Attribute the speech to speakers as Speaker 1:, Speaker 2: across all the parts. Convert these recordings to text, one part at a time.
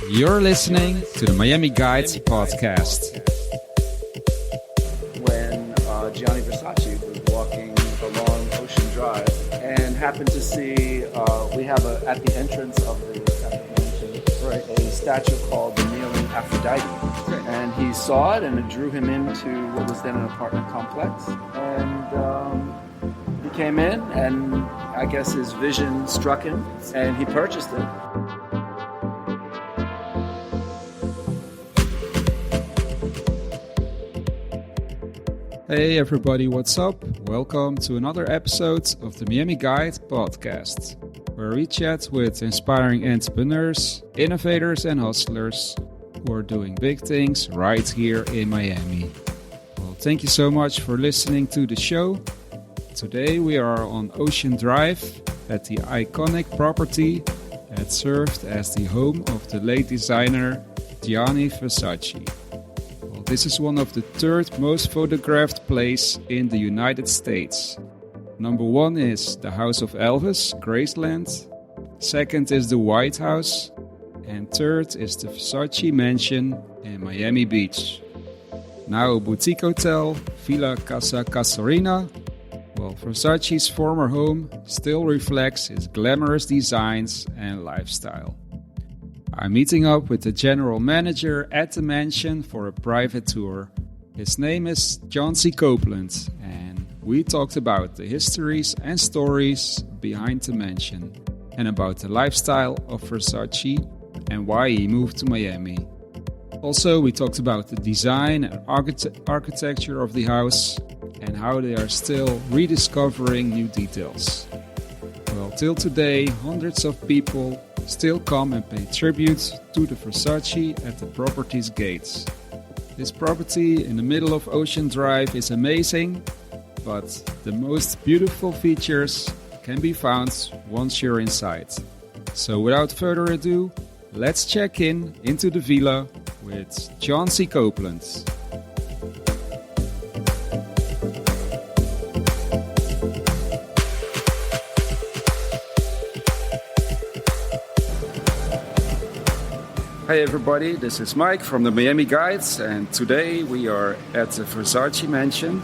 Speaker 1: You're listening to the Miami Guides podcast.
Speaker 2: When Gianni Versace was walking along Ocean Drive and happened to see, we have at the entrance of the mansion, a statue called the Kneeling Aphrodite. And he saw it and it drew him into what was then an apartment complex. And he came in and I guess his vision struck him and he purchased it.
Speaker 1: Hey everybody, what's up? Welcome to another episode of the Miami Guide podcast, where we chat with inspiring entrepreneurs, innovators and hustlers who are doing big things right here in Miami. Well, thank you so much for listening to the show. Today we are on Ocean Drive at the iconic property that served as the home of the late designer Gianni Versace. This is one of the third most photographed place in the United States. Number one is the house of Elvis Graceland. Second is the White House. And third is the Versace Mansion in Miami Beach. Now a boutique hotel, Villa Casa Casuarina. Well, Versace's former home still reflects his glamorous designs and lifestyle. I'm meeting up with the general manager at the mansion for a private tour. His name is Chauncey Copeland, and we talked about the histories and stories behind the mansion, and about the lifestyle of Versace and why he moved to Miami. Also, we talked about the design and architecture of the house, and how they are still rediscovering new details. Well, till today, hundreds of people still come and pay tribute to the Versace at the property's gates. This property in the middle of Ocean Drive is amazing, but the most beautiful features can be found once you're inside. So without further ado, let's check into the villa with Chauncey Copeland. Hey everybody, this is Mike from the Miami Guides, and today we are at the Versace Mansion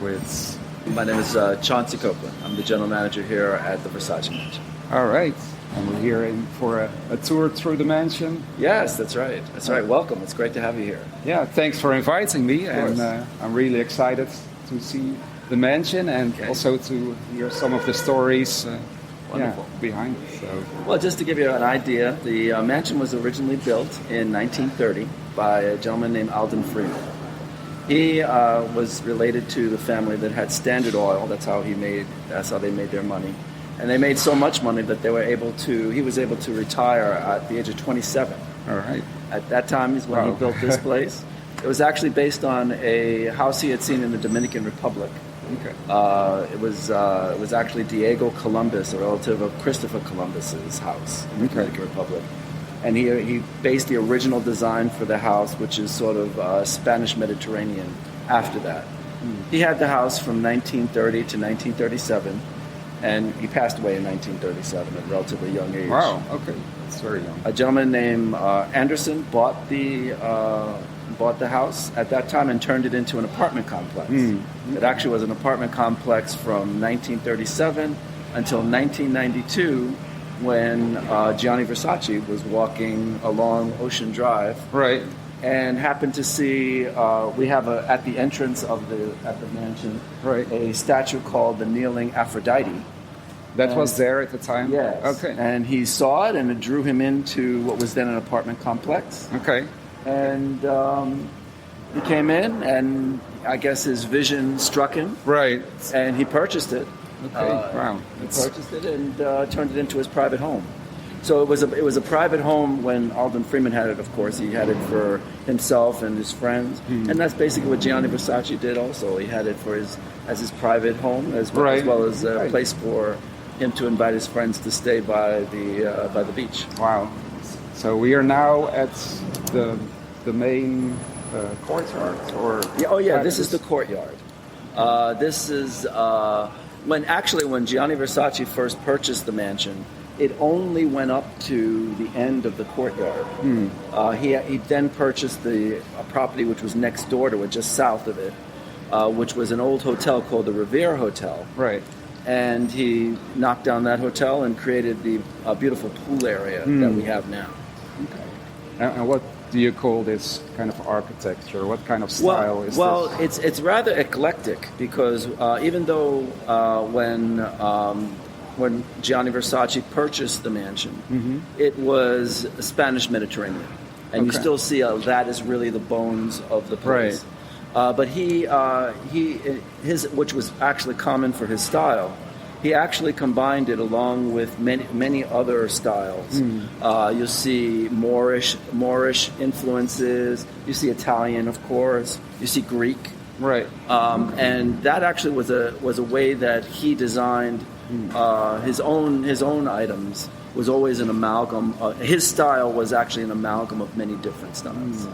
Speaker 1: with...
Speaker 2: My name is Chauncey Copeland. I'm the general manager here at the Versace Mansion.
Speaker 1: All right, and we're here for a tour through the mansion.
Speaker 2: Yes, that's right. That's right. Welcome. It's great to have you here.
Speaker 1: Yeah, thanks for inviting me, and I'm really excited to see the mansion and also to hear some of the stories behind it. So.
Speaker 2: Well, just to give you an idea, the mansion was originally built in 1930 by a gentleman named Alden Freeman. He was related to the family that had Standard Oil. That's how they made their money. And they made so much money that he was able to retire at the age of 27.
Speaker 1: All right.
Speaker 2: At that time is when he built this place. It was actually based on a house he had seen in the Dominican Republic.
Speaker 1: Okay.
Speaker 2: It was actually Diego Columbus, a relative of Christopher Columbus's house in the Dominican Republic. And he based the original design for the house, which is sort of Spanish Mediterranean after that. He had the house from 1930 to 1937, and he passed away in 1937 at a relatively young age.
Speaker 1: Wow, okay. That's very young.
Speaker 2: A gentleman named Anderson bought the house at that time and turned it into an apartment complex. It actually was an apartment complex from 1937 until 1992, when Gianni Versace was walking along Ocean Drive,
Speaker 1: right,
Speaker 2: and happened to see we have at the entrance of the mansion, a statue called the Kneeling Aphrodite.
Speaker 1: That was there at the time?
Speaker 2: Yes.
Speaker 1: Okay.
Speaker 2: And he saw it and it drew him into what was then an apartment complex.
Speaker 1: Okay.
Speaker 2: And he came in and I guess his vision struck him.
Speaker 1: Right.
Speaker 2: And he purchased it.
Speaker 1: Okay. Wow.
Speaker 2: He purchased it and turned it into his private home. So it was a private home when Alden Freeman had it, of course. He had it for himself and his friends. And that's basically what Gianni Versace did also. He had it as his private home as well as a place for him to invite his friends to stay by the beach.
Speaker 1: Wow. So we are now at the main courtyard, or
Speaker 2: this is the courtyard. This is when Gianni Versace first purchased the mansion. it only went up to the end of the courtyard. He then purchased the property which was next door to it, just south of it, which was an old hotel called the Revere Hotel.
Speaker 1: Right.
Speaker 2: And he knocked down that hotel and created the beautiful pool area that we have now.
Speaker 1: Okay. And what do you call this kind of architecture? What kind of style is this?
Speaker 2: Well, it's rather eclectic because even though when Gianni Versace purchased the mansion, it was Spanish Mediterranean, and you still see that is really the bones of the place. Right. But his which was actually common for his style. He actually combined it along with many other styles. You'll see Moorish influences. You see Italian, of course. You see Greek.
Speaker 1: Right.
Speaker 2: And that actually was a way that he designed his own items. Was always an amalgam. His style was actually an amalgam of many different styles.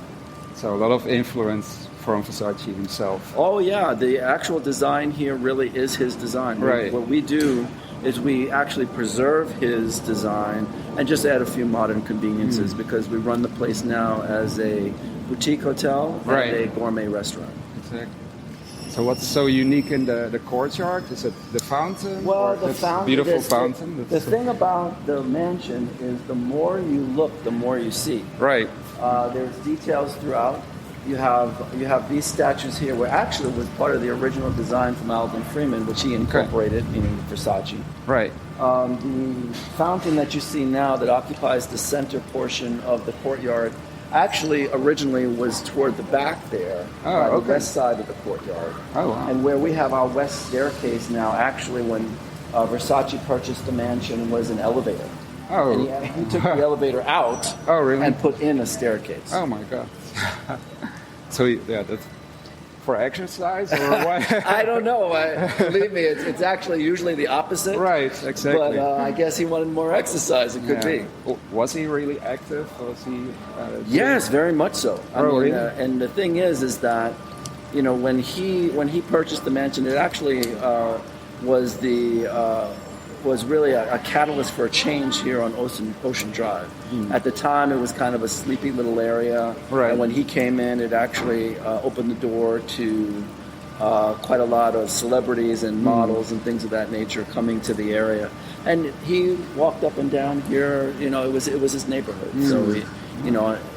Speaker 1: So a lot of influence from Versace himself.
Speaker 2: Oh yeah, the actual design here really is his design.
Speaker 1: Right.
Speaker 2: What we do is we actually preserve his design and just add a few modern conveniences because we run the place now as a boutique hotel and a gourmet restaurant.
Speaker 1: Exactly. So what's so unique in the courtyard? Is it the fountain?
Speaker 2: Well, the fountain.
Speaker 1: Beautiful fountain.
Speaker 2: The thing about the mansion is the more you look, the more you see.
Speaker 1: Right.
Speaker 2: There's details throughout. You have these statues here, where actually was part of the original design from Alvin Freeman, which he incorporated, meaning Versace.
Speaker 1: Right.
Speaker 2: The fountain that you see now that occupies the center portion of the courtyard actually originally was toward the back there, on the west side of the courtyard.
Speaker 1: Oh, wow.
Speaker 2: And where we have our west staircase now, actually when Versace purchased the mansion, was an elevator.
Speaker 1: Oh.
Speaker 2: And he took the elevator out and put in a staircase.
Speaker 1: Oh, my God. So, yeah, that's for exercise or what?
Speaker 2: I don't know. Believe me, it's actually usually the opposite.
Speaker 1: Right, exactly.
Speaker 2: But I guess he wanted more exercise. It could be.
Speaker 1: Was he really active? Was he?
Speaker 2: Yes, very much so.
Speaker 1: Really?
Speaker 2: And the thing is that, when he purchased the mansion, it actually was really a catalyst for a change here on Ocean Drive. At the time, it was kind of a sleepy little area.
Speaker 1: Right.
Speaker 2: And when he came in, it actually opened the door to quite a lot of celebrities and models and things of that nature coming to the area. And he walked up and down here. It was his neighborhood. So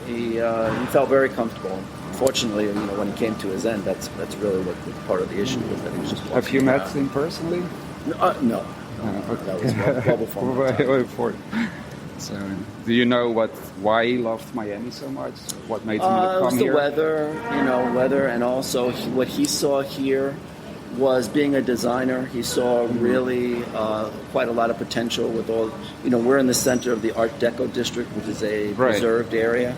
Speaker 2: he felt very comfortable. Fortunately, when he came to his end, that's really what part of the issue was, that he was just walking
Speaker 1: Have you met
Speaker 2: around.
Speaker 1: him personally?
Speaker 2: No. That was well before.
Speaker 1: So, do you know why he loved Miami so much? What made him come here?
Speaker 2: It was the weather, and also what he saw here was being a designer. He saw really quite a lot of potential with all. We're in the center of the Art Deco district, which is a preserved area,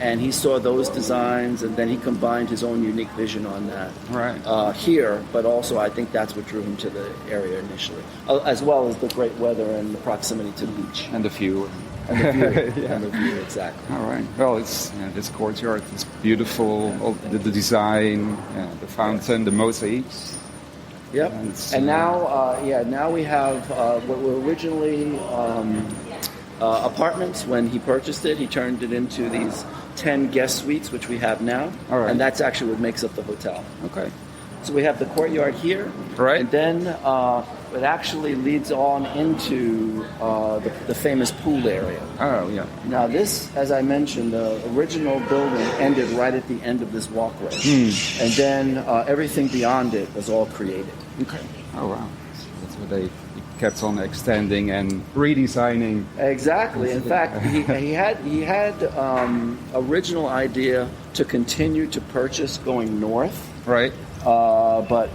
Speaker 2: and he saw those designs, and then he combined his own unique vision on that here. But also, I think that's what drew him to the area initially, as well as the great weather and the proximity to the beach
Speaker 1: and the view.
Speaker 2: And the view, exactly.
Speaker 1: All right. Well, it's this courtyard is beautiful. All the design, the fountain, the mosaics.
Speaker 2: Yep. And now we have what were originally apartments. When he purchased it, he turned it into these 10 guest suites, which we have now.
Speaker 1: All right.
Speaker 2: And that's actually what makes up the hotel.
Speaker 1: Okay.
Speaker 2: So we have the courtyard here.
Speaker 1: Right.
Speaker 2: And then it actually leads on into the famous pool area.
Speaker 1: Oh, yeah.
Speaker 2: Now this, as I mentioned, the original building ended right at the end of this walkway. And then everything beyond it was all created.
Speaker 1: Okay. Oh, wow. That's what they kept on extending and redesigning.
Speaker 2: Exactly. In fact, he had original idea to continue to purchase going north.
Speaker 1: Right.
Speaker 2: But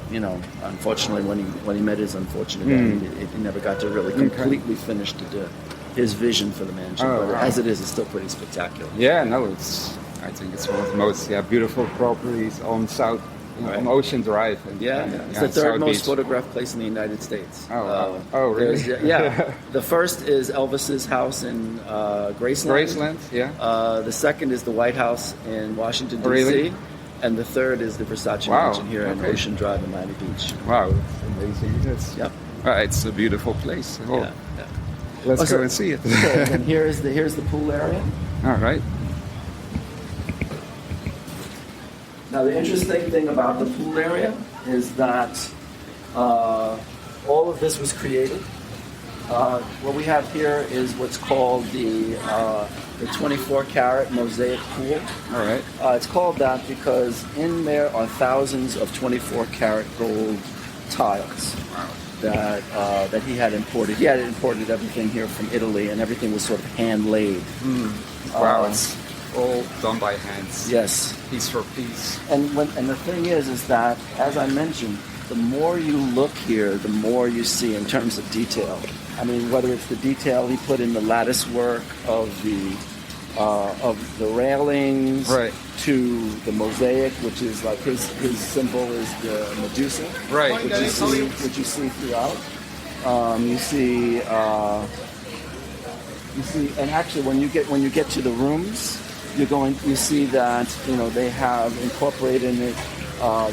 Speaker 2: unfortunately, when he met his unfortunate end, he never got to really completely finish his vision for the mansion. But as it is, it's still pretty spectacular.
Speaker 1: Yeah, no, I think it's one of the most beautiful properties on on Ocean Drive. And,
Speaker 2: it's the third most photographed place in the United States.
Speaker 1: Really?
Speaker 2: The first is Elvis's house in Graceland.
Speaker 1: Graceland, yeah.
Speaker 2: The second is the White House in Washington, D.C.
Speaker 1: Really?
Speaker 2: And the third is the Versace Mansion here in Ocean Drive in Miami Beach.
Speaker 1: Wow, it's amazing. It's a beautiful place. Let's go and see it.
Speaker 2: Okay, and here's the pool area.
Speaker 1: All right.
Speaker 2: Now, the interesting thing about the pool area is that all of this was created. What we have here is what's called the 24-karat mosaic pool.
Speaker 1: All right.
Speaker 2: It's called that because in there are thousands of 24-karat gold tiles that he had imported. He had imported everything here from Italy, and everything was sort of hand-laid.
Speaker 1: Wow, it's all done by hands.
Speaker 2: Yes.
Speaker 1: Piece for piece.
Speaker 2: And the thing is that, as I mentioned, the more you look here, the more you see in terms of detail. I mean, whether it's the detail he put in the lattice work of the railings,
Speaker 1: right,
Speaker 2: to the mosaic, which is like his symbol is the Medusa,
Speaker 1: right,
Speaker 2: which you see throughout. You see, and actually when you get to the rooms, you see that they have incorporated in it.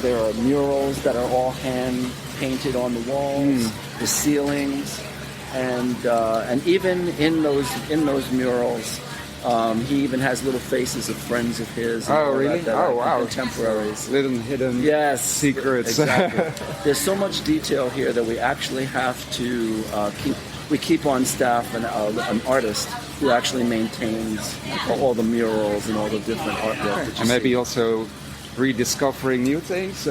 Speaker 2: There are murals that are all hand painted on the walls, the ceilings, and even in those murals, he even has little faces of friends of his.
Speaker 1: Oh, really? Wow!
Speaker 2: Contemporaries,
Speaker 1: little hidden secrets.
Speaker 2: Exactly. There's so much detail here that we actually have to keep on staff an artist who actually maintains all the murals and all the different artwork.
Speaker 1: And maybe also rediscovering new things.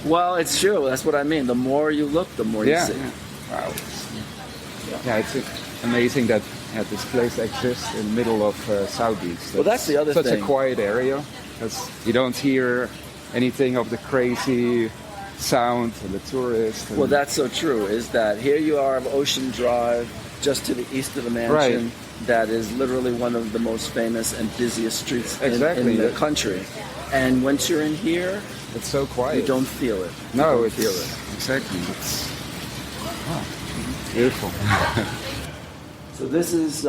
Speaker 2: Well, it's true. That's what I mean. The more you look, the more you see.
Speaker 1: Wow. Yeah, it's amazing that this place exists in the middle of Southeast.
Speaker 2: Well, that's the other thing.
Speaker 1: Such a quiet area, because you don't hear anything of the crazy sound and the tourists.
Speaker 2: Well, that's so true. Is that here you are of Ocean Drive, just to the east of the mansion.
Speaker 1: Right.
Speaker 2: That is literally one of the most famous and busiest streets in the country. And once you're in here,
Speaker 1: it's so quiet.
Speaker 2: You don't feel it.
Speaker 1: No, it's feel it. Exactly. It's beautiful.
Speaker 2: So this is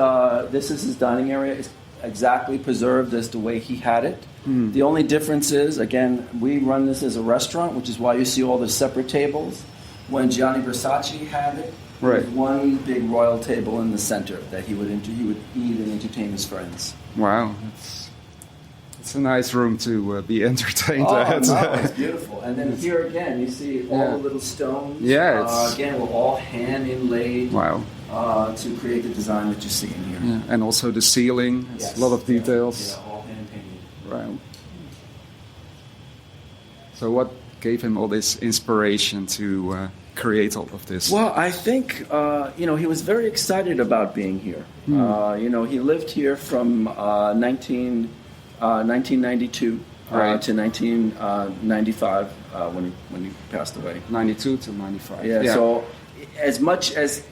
Speaker 2: his dining area. It's exactly preserved as the way he had it. The only difference is, again, we run this as a restaurant, which is why you see all the separate tables. When Gianni Versace had it, there was one big royal table in the center that he would eat and entertain his friends.
Speaker 1: Wow, it's a nice room to be entertained at.
Speaker 2: No, it's beautiful. And then here again, you see all the little stones.
Speaker 1: Yeah,
Speaker 2: again, we're all hand inlaid.
Speaker 1: Wow.
Speaker 2: To create the design that you see in here.
Speaker 1: Yeah. And also the ceiling, it's a lot of details.
Speaker 2: Yeah, all hand painted.
Speaker 1: Right. So what gave him all this inspiration to create all of this?
Speaker 2: Well, I think, he was very excited about being here. He lived here from 1992 to 1995 when he passed away.
Speaker 1: 92 to 95.
Speaker 2: Yeah. So as much as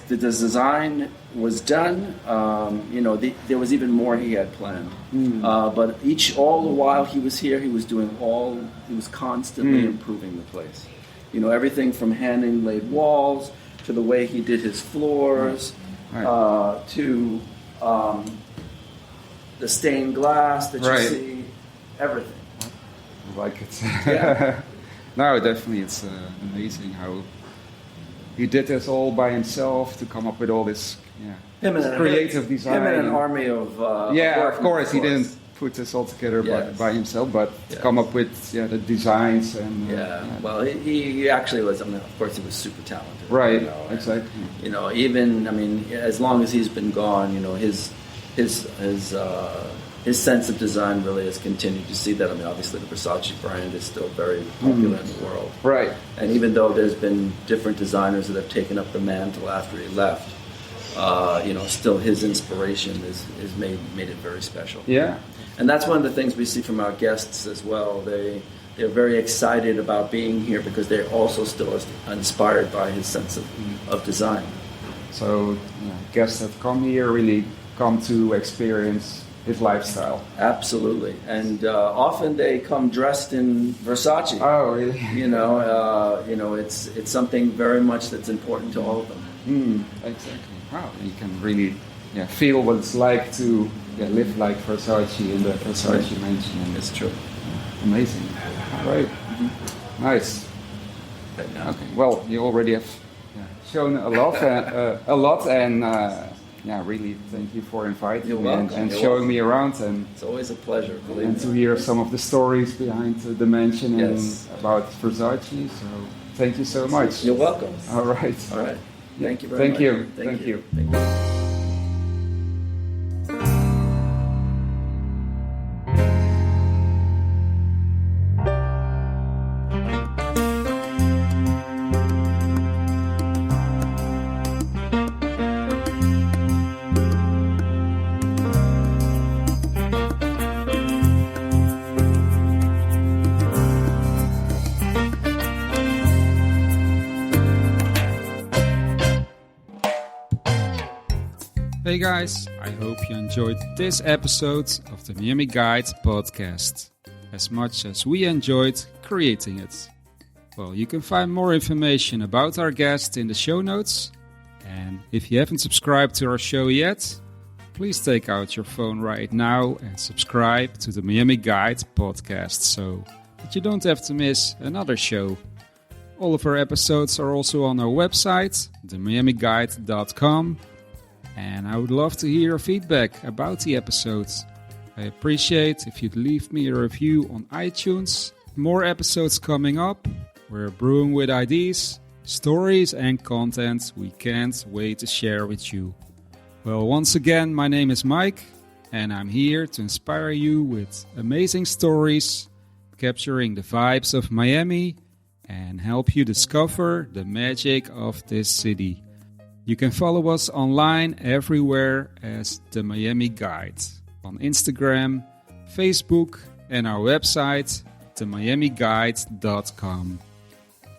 Speaker 2: the design was done, there was even more he had planned. But all the while he was here, he was constantly improving the place. Everything from hand inlaid walls to the way he did his floors, to the stained glass that you see, everything.
Speaker 1: I like it.
Speaker 2: Yeah.
Speaker 1: No, definitely, it's amazing how he did this all by himself to come up with all this creative design.
Speaker 2: Him and an army of
Speaker 1: of course. He didn't put this all together by himself, but to come up with the designs and
Speaker 2: well, he actually was. I mean, of course, he was super talented.
Speaker 1: Right, exactly.
Speaker 2: Even as long as he's been gone, his sense of design really has continued. You see that. I mean, obviously, the Versace brand is still very popular in the world.
Speaker 1: Right.
Speaker 2: And even though there's been different designers that have taken up the mantle after he left, still his inspiration is made it very special.
Speaker 1: Yeah.
Speaker 2: And that's one of the things we see from our guests as well. They're very excited about being here because they're also still inspired by his sense of design.
Speaker 1: So guests that come here really come to experience his lifestyle.
Speaker 2: Absolutely. And often they come dressed in Versace.
Speaker 1: Oh, really?
Speaker 2: It's something very much that's important to all of them.
Speaker 1: Exactly. Wow. You can really feel what it's like to live like Versace in the Versace Mansion.
Speaker 2: It's true.
Speaker 1: Amazing. All right. Nice. Okay. Well, you already have shown a lot, and really thank you for inviting me and showing me around. And
Speaker 2: it's always a pleasure, believe
Speaker 1: me. To hear some of the stories behind the mansion and about Versace. So thank you so much.
Speaker 2: You're welcome.
Speaker 1: All right.
Speaker 2: Thank you very much.
Speaker 1: Thank you. Hey guys, I hope you enjoyed this episode of the Miami Guide podcast as much as we enjoyed creating it. Well, you can find more information about our guest in the show notes, and if you haven't subscribed to our show yet, please take out your phone right now and subscribe to the Miami Guide podcast so that you don't have to miss another show. All of our episodes are also on our website, themiamiguide.com. And I would love to hear your feedback about the episodes. I appreciate if you'd leave me a review on iTunes. More episodes coming up. We're brewing with ideas, stories and content we can't wait to share with you. Well, once again, my name is Mike, and I'm here to inspire you with amazing stories, capturing the vibes of Miami, and help you discover the magic of this city. You can follow us online everywhere as The Miami Guide, on Instagram, Facebook, and our website, themiamiguide.com.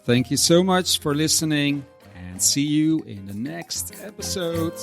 Speaker 1: Thank you so much for listening, and see you in the next episode.